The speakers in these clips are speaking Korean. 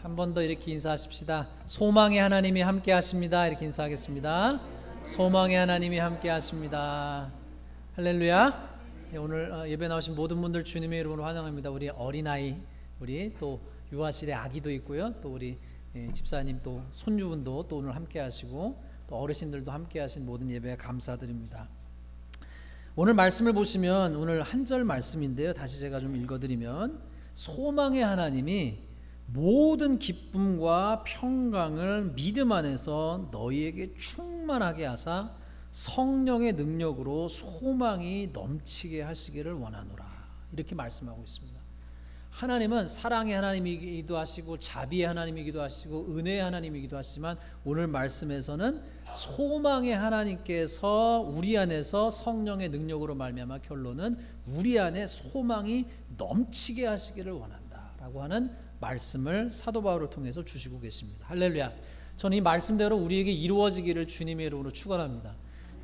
한 번 더 이렇게 인사하십시다. 소망의 하나님이 함께 하십니다. 이렇게 인사하겠습니다. 소망의 하나님이 함께 하십니다. 할렐루야. 오늘 예배 나오신 모든 분들 주님의 이름으로 환영합니다. 우리 어린아이, 우리 또 유아실에 아기도 있고요. 또 우리 집사님 또 손주분도 또 오늘 함께 하시고 또 어르신들도 함께 하신 모든 예배에 감사드립니다. 오늘 말씀을 보시면 오늘 한 절 말씀인데요. 다시 제가 좀 읽어드리면 소망의 하나님이 모든 기쁨과 평강을 믿음 안에서 너희에게 충만하게 하사 성령의 능력으로 소망이 넘치게 하시기를 원하노라. 이렇게 말씀하고 있습니다. 하나님은 사랑의 하나님이기도 하시고 자비의 하나님이기도 하시고 은혜의 하나님이기도 하시지만 오늘 말씀에서는 소망의 하나님께서 우리 안에서 성령의 능력으로 말미암아 결론은 우리 안에 소망이 넘치게 하시기를 원한다라고 하는 말씀을 사도 바울을 통해서 주시고 계십니다. 할렐루야. 저는 이 말씀대로 우리에게 이루어지기를 주님의 이름으로 축원합니다.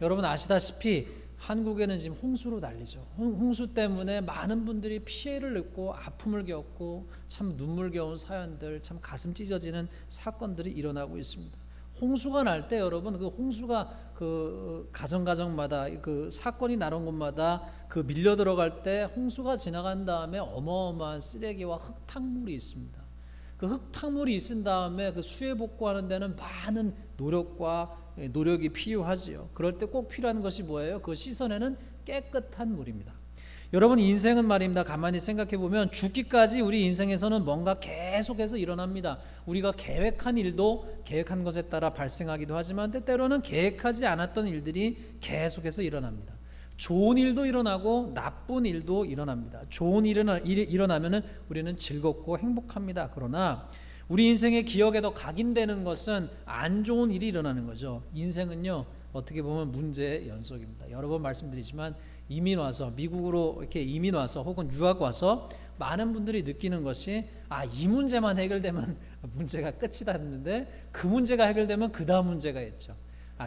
여러분 아시다시피 한국에는 지금 홍수로 난리죠. 홍수 때문에 많은 분들이 피해를 입고 아픔을 겪고 참 눈물겨운 사연들, 참 가슴 찢어지는 사건들이 일어나고 있습니다. 홍수가 날 때 여러분 그 홍수가 그 가정마다 그 사건이 나는 곳마다 그 밀려 들어갈 때 홍수가 지나간 다음에 어마어마한 쓰레기와 흙탕물이 있습니다. 그 흙탕물이 있은 다음에 그 수해 복구하는 데는 많은 노력이 필요하지요. 그럴 때 꼭 필요한 것이 뭐예요? 그 씻어내는 깨끗한 물입니다. 여러분 인생은 말입니다. 가만히 생각해 보면 죽기까지 우리 인생에서는 뭔가 계속해서 일어납니다. 우리가 계획한 일도 계획한 것에 따라 발생하기도 하지만 때때로는 계획하지 않았던 일들이 계속해서 일어납니다. 좋은 일도 일어나고 나쁜 일도 일어납니다. 좋은 일이 일어나면 우리는 즐겁고 행복합니다. 그러나 우리 인생의 기억에도 각인되는 것은 안 좋은 일이 일어나는 거죠. 인생은요 어떻게 보면 문제의 연속입니다. 여러 번 말씀드리지만 이민 와서 미국으로 이렇게 이민 와서 혹은 유학 와서 많은 분들이 느끼는 것이 이 문제만 해결되면 문제가 끝이 났는데 그 문제가 해결되면 그 다음 문제가 있죠.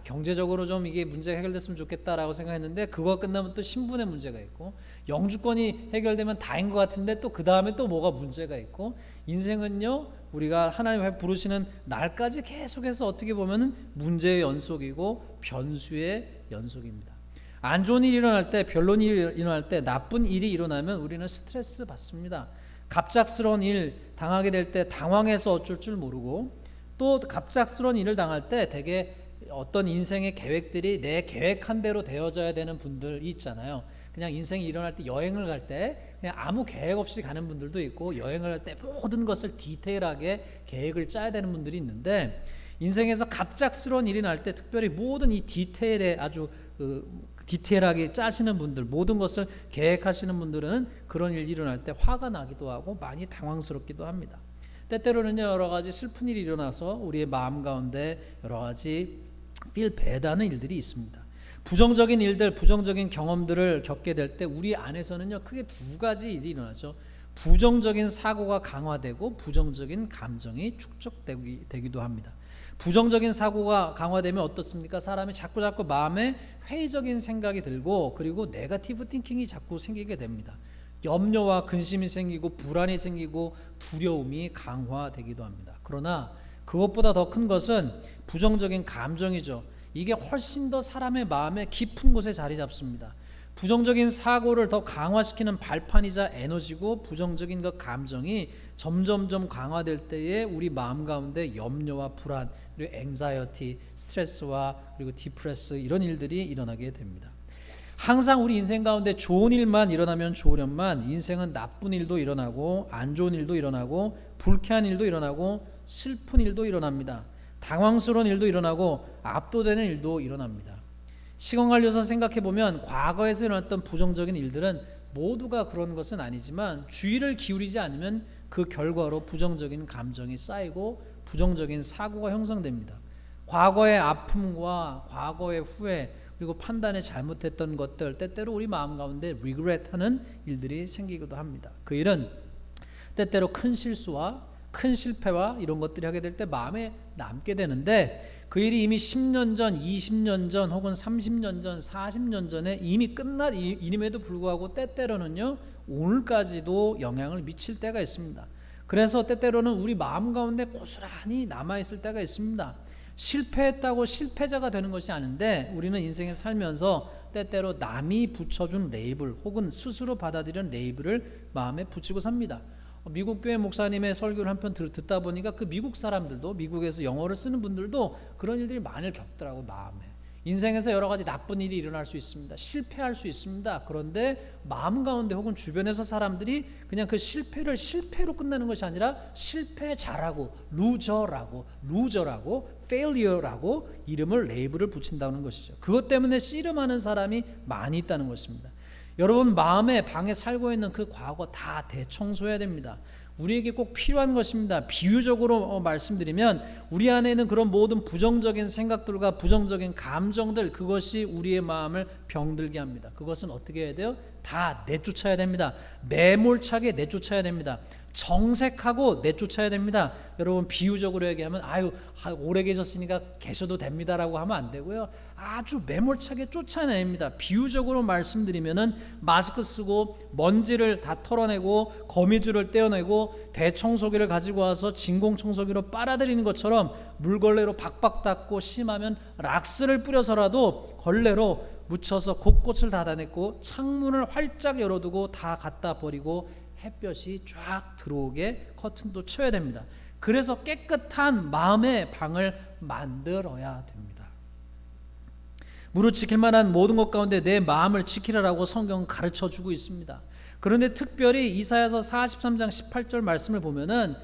경제적으로 좀 이게 문제가 해결됐으면 좋겠다라고 생각했는데 그거 끝나면 또 신분의 문제가 있고 영주권이 해결되면 다인 것 같은데 또 그 다음에 또 뭐가 문제가 있고 인생은요 우리가 하나님 부르시는 날까지 계속해서 어떻게 보면 문제의 연속이고 변수의 연속입니다. 안 좋은 일이 일어날 때 별론 일이 일어날 때 나쁜 일이 일어나면 우리는 스트레스 받습니다. 갑작스러운 일 당하게 될 때 당황해서 어쩔 줄 모르고 또 갑작스러운 일을 당할 때 되게 어떤 인생의 계획들이 내 계획한 대로 되어져야 되는 분들이 있잖아요. 그냥 인생이 일어날 때 여행을 갈 때 그냥 아무 계획 없이 가는 분들도 있고 여행을 할 때 모든 것을 디테일하게 계획을 짜야 되는 분들이 있는데 인생에서 갑작스러운 일이 날 때 특별히 모든 이 디테일에 아주 디테일하게 짜시는 분들 모든 것을 계획하시는 분들은 그런 일이 일어날 때 화가 나기도 하고 많이 당황스럽기도 합니다. 때때로는요 여러 가지 슬픈 일이 일어나서 우리의 마음 가운데 여러 가지 feel bad하는 일들이 있습니다. 부정적인 일들, 부정적인 경험들을 겪게 될 때 우리 안에서는요 크게 두 가지 일이 일어나죠. 부정적인 사고가 강화되고 부정적인 감정이 축적되기도 합니다. 부정적인 사고가 강화되면 어떻습니까? 사람이 자꾸 마음에 회의적인 생각이 들고 그리고 네거티브 띵킹이 자꾸 생기게 됩니다. 염려와 근심이 생기고 불안이 생기고 두려움이 강화되기도 합니다. 그러나 그것보다 더 큰 것은 부정적인 감정이죠. 이게 훨씬 더 사람의 마음의 깊은 곳에 자리 잡습니다. 부정적인 사고를 더 강화시키는 발판이자 에너지고 부정적인 그 감정이 점점점 강화될 때에 우리 마음 가운데 염려와 불안 그리고 앵자이어티, 스트레스와 그리고 디프레스 이런 일들이 일어나게 됩니다. 항상 우리 인생 가운데 좋은 일만 일어나면 좋으련만 인생은 나쁜 일도 일어나고 안 좋은 일도 일어나고 불쾌한 일도 일어나고 슬픈 일도 일어납니다. 당황스러운 일도 일어나고 압도되는 일도 일어납니다. 시간 관련해서 생각해보면 과거에서 일어났던 부정적인 일들은 모두가 그런 것은 아니지만 주의를 기울이지 않으면 그 결과로 부정적인 감정이 쌓이고 부정적인 사고가 형성됩니다. 과거의 아픔과 과거의 후회 그리고 판단에 잘못했던 것들 때때로 우리 마음 가운데 regret하는 일들이 생기기도 합니다. 그 일은 때때로 큰 실수와 큰 실패와 이런 것들이 하게 될 때 마음에 남게 되는데 그 일이 이미 10년 전, 20년 전 혹은 30년 전, 40년 전에 이미 끝난 일임에도 불구하고 때때로는요 오늘까지도 영향을 미칠 때가 있습니다. 그래서 때때로는 우리 마음 가운데 고스란히 남아있을 때가 있습니다. 실패했다고 실패자가 되는 것이 아닌데 우리는 인생에 살면서 때때로 남이 붙여준 레이블 혹은 스스로 받아들인 레이블을 마음에 붙이고 삽니다. 미국 교회 목사님의 설교를 한편 듣다 보니까 그 미국 사람들도, 미국에서 영어를 쓰는 분들도 그런 일들이 많이 겪더라고. 마음에 인생에서 여러 가지 나쁜 일이 일어날 수 있습니다. 실패할 수 있습니다. 그런데 마음 가운데 혹은 주변에서 사람들이 그냥 그 실패를 실패로 끝내는 것이 아니라 실패자라고, 루저라고 failure라고 이름을, 레이블을 붙인다는 것이죠. 그것 때문에 씨름하는 사람이 많이 있다는 것입니다. 여러분, 마음의 방에 살고 있는 그 과거 다 대청소해야 됩니다. 우리에게 꼭 필요한 것입니다. 비유적으로 말씀드리면 우리 안에 있는 그런 모든 부정적인 생각들과 부정적인 감정들, 그것이 우리의 마음을 병들게 합니다. 그것은 어떻게 해야 돼요? 다 내쫓아야 됩니다. 매몰차게 내쫓아야 됩니다. 정색하고 내쫓아야 됩니다. 여러분, 비유적으로 얘기하면 오래 계셨으니까 계셔도 됩니다라고 하면 안 되고요. 아주 매몰차게 쫓아냅니다. 비유적으로 말씀드리면은 마스크 쓰고 먼지를 다 털어내고 거미줄을 떼어내고 대청소기를 가지고 와서 진공청소기로 빨아들이는 것처럼 물걸레로 박박 닦고 심하면 락스를 뿌려서라도 걸레로 묻혀서 곳곳을 닫아냈고 창문을 활짝 열어두고 다 갖다 버리고 햇볕이 쫙 들어오게 커튼도 쳐야 됩니다. 그래서 깨끗한 마음의 방을 만들어야 됩니다. 무릇 지킬 만한 모든 것 가운데 내 마음을 지키라라고 성경은 가르쳐주고 있습니다. 그런데 특별히 이사야서 43장 18절 말씀을 보면은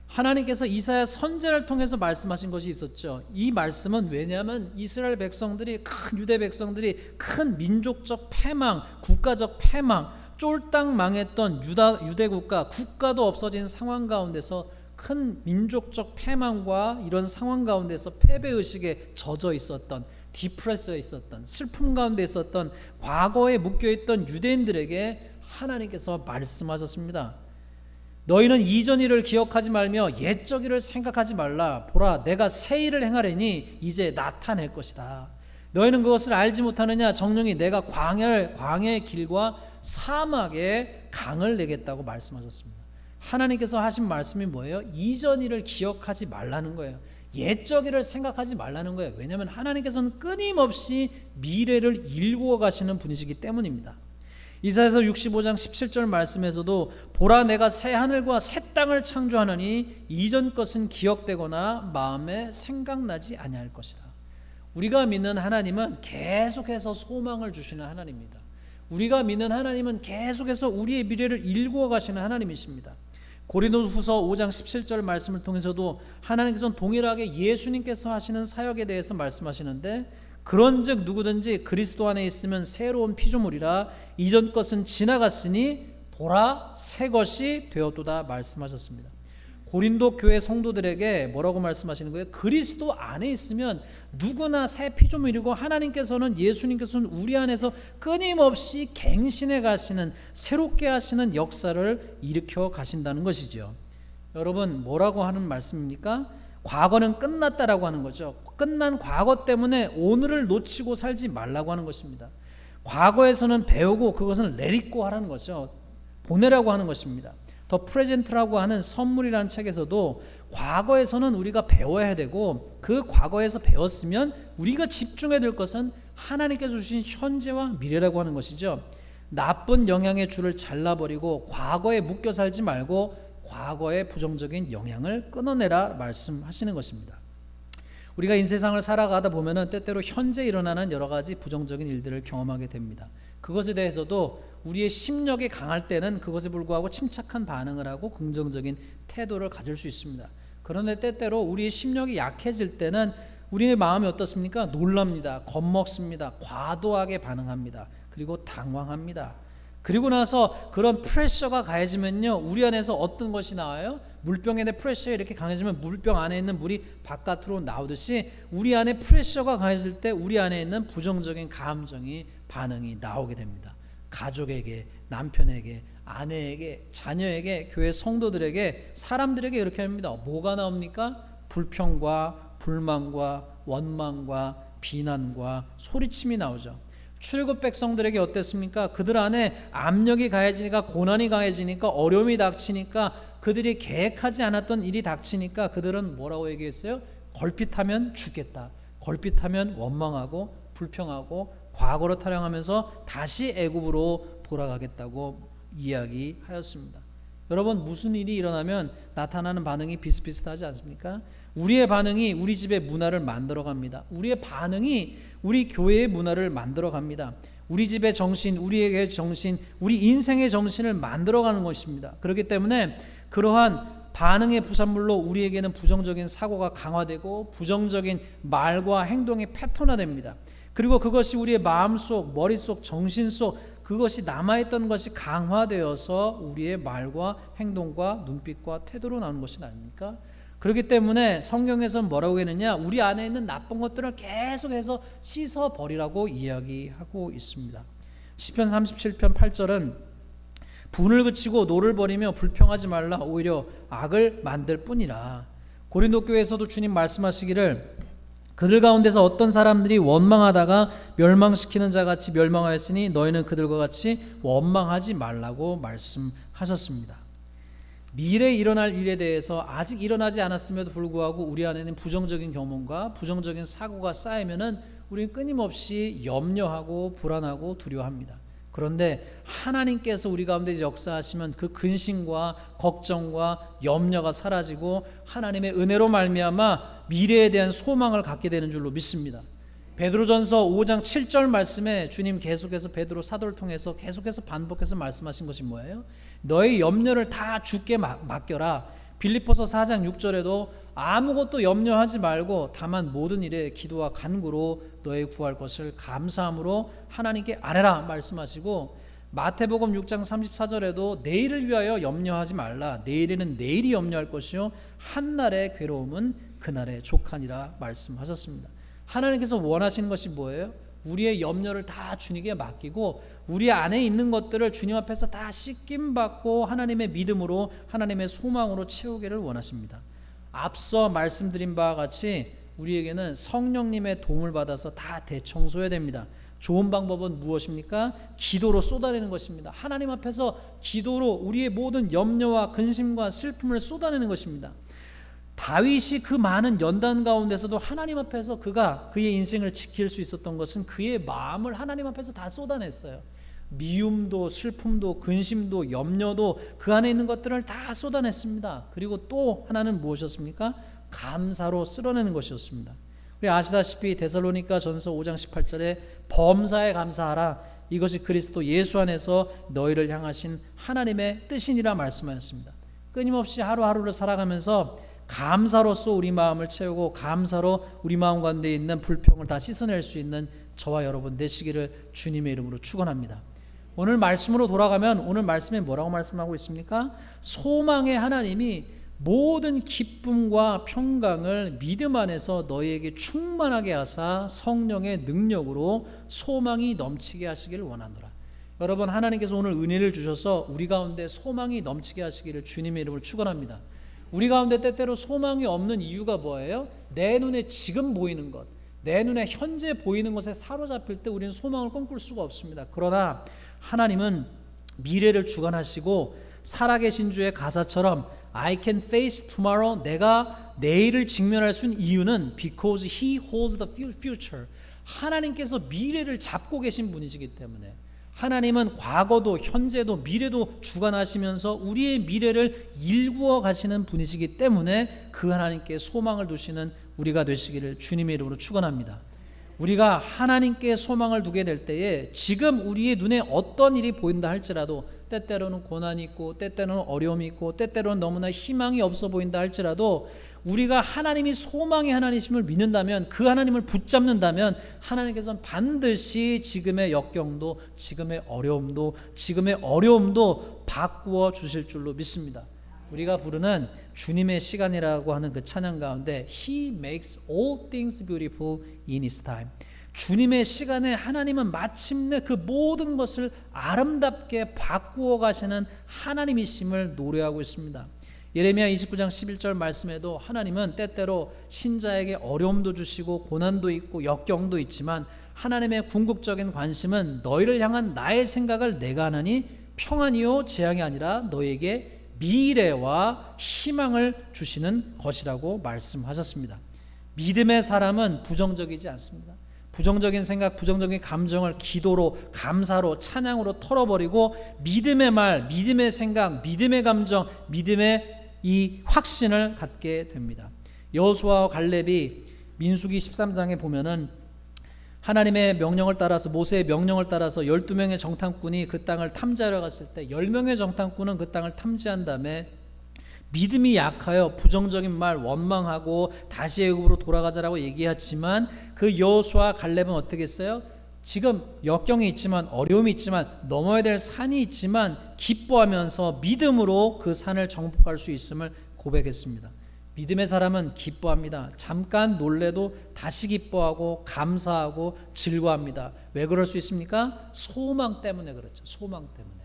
하나님께서 이사야 선지자를 통해서 말씀하신 것이 있었죠. 이 말씀은 왜냐하면 이스라엘 백성들이, 큰 유대 백성들이 큰 민족적 패망, 국가적 패망, 쫄딱 망했던 유대 국가도 없어진 상황 가운데서 큰 민족적 패망과 이런 상황 가운데서 패배의식에 젖어 있었던, 디프레스에 있었던, 슬픔 가운데 있었던, 과거에 묶여있던 유대인들에게 하나님께서 말씀하셨습니다. 너희는 이전 일을 기억하지 말며 옛적 일을 생각하지 말라. 보라, 내가 새 일을 행하려니 이제 나타낼 것이다. 너희는 그것을 알지 못하느냐? 정령이 내가 광야의 길과 사막에 강을 내겠다고 말씀하셨습니다. 하나님께서 하신 말씀이 뭐예요? 이전 일을 기억하지 말라는 거예요. 옛적 일을 생각하지 말라는 거예요. 왜냐하면 하나님께서는 끊임없이 미래를 일구어 가시는 분이시기 때문입니다. 이사야서 65장 17절 말씀에서도 보라, 내가 새 하늘과 새 땅을 창조하노니 이전 것은 기억되거나 마음에 생각나지 아니할 것이다. 우리가 믿는 하나님은 계속해서 소망을 주시는 하나님입니다. 우리가 믿는 하나님은 계속해서 우리의 미래를 일구어 가시는 하나님이십니다. 고린도후서 5장 17절 말씀을 통해서도 하나님께서는 동일하게 예수님께서 하시는 사역에 대해서 말씀하시는데, 그런즉 누구든지 그리스도 안에 있으면 새로운 피조물이라 이전 것은 지나갔으니 보라 새 것이 되었도다 말씀하셨습니다. 고린도 교회 성도들에게 뭐라고 말씀하시는 거예요? 그리스도 안에 있으면 누구나 새 피조물이고 하나님께서는, 예수님께서는 우리 안에서 끊임없이 갱신해 가시는, 새롭게 하시는 역사를 일으켜 가신다는 것이죠. 여러분, 뭐라고 하는 말씀입니까? 과거는 끝났다라고 하는 거죠. 끝난 과거 때문에 오늘을 놓치고 살지 말라고 하는 것입니다. 과거에서는 배우고 그것은 let it go 하라는 거죠. 보내라고 하는 것입니다. 더 프레젠트라고 하는 선물이라는 책에서도 과거에서는 우리가 배워야 되고, 그 과거에서 배웠으면 우리가 집중해야 될 것은 하나님께서 주신 현재와 미래라고 하는 것이죠. 나쁜 영향의 줄을 잘라버리고 과거에 묶여 살지 말고 과거의 부정적인 영향을 끊어내라 말씀하시는 것입니다. 우리가 인세상을 살아가다 보면은 때때로 현재 일어나는 여러 가지 부정적인 일들을 경험하게 됩니다. 그것에 대해서도 우리의 심력이 강할 때는 그것에 불구하고 침착한 반응을 하고 긍정적인 태도를 가질 수 있습니다. 그런데 때때로 우리의 심력이 약해질 때는 우리의 마음이 어떻습니까? 놀랍니다. 겁먹습니다. 과도하게 반응합니다. 그리고 당황합니다. 그리고 나서 그런 프레셔가 가해지면요, 우리 안에서 어떤 것이 나와요? 물병에 대한 프레셔가 이렇게 강해지면 물병 안에 있는 물이 바깥으로 나오듯이 우리 안에 프레셔가 가해질 때 우리 안에 있는 부정적인 감정이, 반응이 나오게 됩니다. 가족에게, 남편에게, 아내에게, 자녀에게, 교회 성도들에게, 사람들에게 이렇게 합니다. 뭐가 나옵니까? 불평과 불만과 원망과 비난과 소리침이 나오죠. 출애굽 백성들에게 어땠습니까? 그들 안에 압력이 가해지니까, 고난이 가해지니까, 어려움이 닥치니까, 그들이 계획하지 않았던 일이 닥치니까 그들은 뭐라고 얘기했어요? 걸핏하면 죽겠다. 걸핏하면 원망하고 불평하고 과거로 타령하면서 다시 애굽으로 돌아가겠다고 이야기하였습니다. 여러분, 무슨 일이 일어나면 나타나는 반응이 비슷비슷하지 않습니까? 우리의 반응이 우리 집의 문화를 만들어 갑니다. 우리의 반응이 우리 교회의 문화를 만들어 갑니다. 우리 집의 정신, 우리에게 정신, 우리 인생의 정신을 만들어 가는 것입니다. 그렇기 때문에 그러한 반응의 부산물로 우리에게는 부정적인 사고가 강화되고 부정적인 말과 행동이 패턴화됩니다. 그리고 그것이 우리의 마음속, 머릿속, 정신속 그것이 남아있던 것이 강화되어서 우리의 말과 행동과 눈빛과 태도로 나오는 것이 아닙니까? 그렇기 때문에 성경에서는 뭐라고 했느냐? 우리 안에 있는 나쁜 것들을 계속해서 씻어버리라고 이야기하고 있습니다. 시편 37편 8절은 분을 그치고 노를 버리며 불평하지 말라, 오히려 악을 만들 뿐이라. 고린도 교회에서도 주님 말씀하시기를 그들 가운데서 어떤 사람들이 원망하다가 멸망시키는 자같이 멸망하였으니 너희는 그들과 같이 원망하지 말라고 말씀하셨습니다. 미래에 일어날 일에 대해서 아직 일어나지 않았음에도 불구하고 우리 안에는 부정적인 경험과 부정적인 사고가 쌓이면은 우리는 끊임없이 염려하고 불안하고 두려워합니다. 그런데 하나님께서 우리 가운데 역사하시면 그 근심과 걱정과 염려가 사라지고 하나님의 은혜로 말미암아 미래에 대한 소망을 갖게 되는 줄로 믿습니다. 베드로전서 5장 7절 말씀에 주님 계속해서 베드로 사도를 통해서 계속해서 반복해서 말씀하신 것이 뭐예요? 너의 염려를 다 주께 맡겨라. 빌립보서 4장 6절에도 아무것도 염려하지 말고 다만 모든 일에 기도와 간구로 너의 구할 것을 감사함으로 하나님께 아뢰라 말씀하시고, 마태복음 6장 34절에도 내일을 위하여 염려하지 말라. 내일에는 내일이 염려할 것이요 한날의 괴로움은 그날의 족하니라 말씀하셨습니다. 하나님께서 원하시는 것이 뭐예요? 우리의 염려를 다 주님께 맡기고 우리 안에 있는 것들을 주님 앞에서 다 씻김받고 하나님의 믿음으로 하나님의 소망으로 채우기를 원하십니다. 앞서 말씀드린 바와 같이 우리에게는 성령님의 도움을 받아서 다 대청소해야 됩니다. 좋은 방법은 무엇입니까? 기도로 쏟아내는 것입니다. 하나님 앞에서 기도로 우리의 모든 염려와 근심과 슬픔을 쏟아내는 것입니다. 다윗이 그 많은 연단 가운데서도 하나님 앞에서 그가 그의 인생을 지킬 수 있었던 것은 그의 마음을 하나님 앞에서 다 쏟아냈어요. 미움도 슬픔도 근심도 염려도 그 안에 있는 것들을 다 쏟아냈습니다. 그리고 또 하나는 무엇이었습니까? 감사로 쓸어내는 것이었습니다. 우리 아시다시피 데살로니가 전서 5장 18절에 범사에 감사하라. 이것이 그리스도 예수 안에서 너희를 향하신 하나님의 뜻이니라 말씀하였습니다. 끊임없이 하루하루를 살아가면서 감사로서 우리 마음을 채우고 감사로 우리 마음 가운데 있는 불평을 다 씻어낼 수 있는 저와 여러분 되시기를 주님의 이름으로 축원합니다. 오늘 말씀으로 돌아가면 오늘 말씀에 뭐라고 말씀하고 있습니까? 소망의 하나님이 모든 기쁨과 평강을 믿음 안에서 너희에게 충만하게 하사 성령의 능력으로 소망이 넘치게 하시기를 원하노라. 여러분, 하나님께서 오늘 은혜를 주셔서 우리 가운데 소망이 넘치게 하시기를 주님의 이름으로 축원합니다. 우리 가운데 때때로 소망이 없는 이유가 뭐예요? 내 눈에 지금 보이는 것, 내 눈에 현재 보이는 것에 사로잡힐 때 우리는 소망을 꿈꿀 수가 없습니다. 그러나 하나님은 미래를 주관하시고 살아계신 주의 가사처럼 I can face tomorrow, 내가 내일을 직면할 수 있는 이유는 because He holds the future. 하나님께서 미래를 잡고 계신 분이시기 때문에, 하나님은 과거도 현재도 미래도 주관하시면서 우리의 미래를 일구어 가시는 분이시기 때문에 그 하나님께 소망을 두시는 우리가 되시기를 주님의 이름으로 축원합니다. 우리가 하나님께 소망을 두게 될 때에 지금 우리의 눈에 어떤 일이 보인다 할지라도, 때때로는 고난이 있고 때때로는 어려움이 있고 때때로는 너무나 희망이 없어 보인다 할지라도 우리가 하나님이 소망의 하나님이심을 믿는다면, 그 하나님을 붙잡는다면 하나님께서는 반드시 지금의 역경도 지금의 어려움도 바꾸어 주실 줄로 믿습니다. 우리가 부르는 주님의 시간이라고 하는 그 찬양 가운데 He makes all things beautiful in His time, 주님의 시간에 하나님은 마침내 그 모든 것을 아름답게 바꾸어 가시는 하나님이심을 노래하고 있습니다. 예레미야 29장 11절 말씀에도 하나님은 때때로 신자에게 어려움도 주시고 고난도 있고 역경도 있지만 하나님의 궁극적인 관심은 너희를 향한 나의 생각을 내가 하나니 평안이요 재앙이 아니라 너에게 미래와 희망을 주시는 것이라고 말씀하셨습니다. 믿음의 사람은 부정적이지 않습니다. 부정적인 생각, 부정적인 감정을 기도로, 감사로, 찬양으로 털어버리고 믿음의 말, 믿음의 생각, 믿음의 감정, 믿음의 이 확신을 갖게 됩니다. 여호수아와 갈렙이 민수기 13장에 보면은 하나님의 명령을 따라서, 모세의 명령을 따라서 12명의 정탐꾼이 그 땅을 탐지하러 갔을 때 10명의 정탐꾼은 그 땅을 탐지한 다음에 믿음이 약하여 부정적인 말, 원망하고 다시 애굽으로 돌아가자라고 얘기했지만 그 여호수아 갈렙은 어떻게 했어요? 지금 역경이 있지만, 어려움이 있지만, 넘어야 될 산이 있지만 기뻐하면서 믿음으로 그 산을 정복할 수 있음을 고백했습니다. 믿음의 사람은 기뻐합니다. 잠깐 놀래도 다시 기뻐하고 감사하고 즐거워합니다. 왜 그럴 수 있습니까? 소망 때문에 그렇죠. 소망 때문에.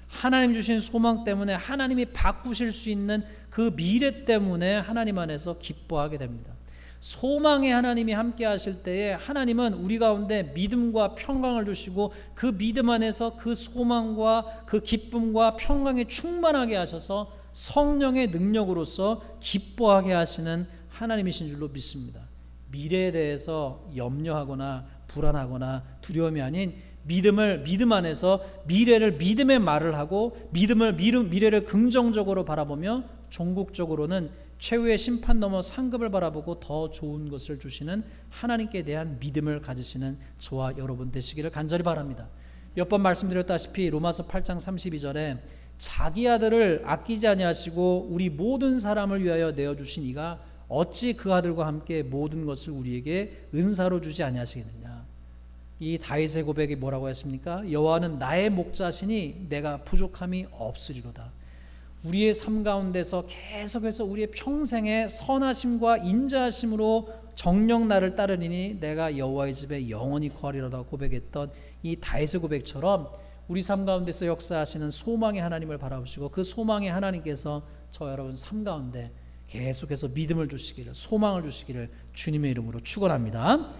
하나님 주신 소망 때문에, 하나님이 바꾸실 수 있는 그 미래 때문에 하나님 안에서 기뻐하게 됩니다. 소망의 하나님이 함께 하실 때에 하나님은 우리 가운데 믿음과 평강을 주시고 그 믿음 안에서 그 소망과 그 기쁨과 평강에 충만하게 하셔서 성령의 능력으로서 기뻐하게 하시는 하나님이신 줄로 믿습니다. 미래에 대해서 염려하거나 불안하거나 두려움이 아닌 믿음 안에서 미래를 믿음의 말을 하고 미래를 긍정적으로 바라보며 종국적으로는 최후의 심판 넘어 상급을 바라보고 더 좋은 것을 주시는 하나님께 대한 믿음을 가지시는 저와 여러분 되시기를 간절히 바랍니다. 몇 번 말씀드렸다시피 로마서 8장 32절에 자기 아들을 아끼지 아니하시고 우리 모든 사람을 위하여 내어주신 이가 어찌 그 아들과 함께 모든 것을 우리에게 은사로 주지 아니하시겠느냐. 이 다윗의 고백이 뭐라고 했습니까? 여호와는 나의 목자시니 내가 부족함이 없으리로다. 우리의 삶 가운데서 계속해서 우리의 평생의 선하심과 인자하심으로 정녕 나를 따르니 내가 여호와의 집에 영원히 거하리로다 고백했던 이 다윗의 고백처럼 우리 삶 가운데서 역사하시는 소망의 하나님을 바라보시고 그 소망의 하나님께서 저 여러분 삶 가운데 계속해서 믿음을 주시기를, 소망을 주시기를 주님의 이름으로 축원합니다.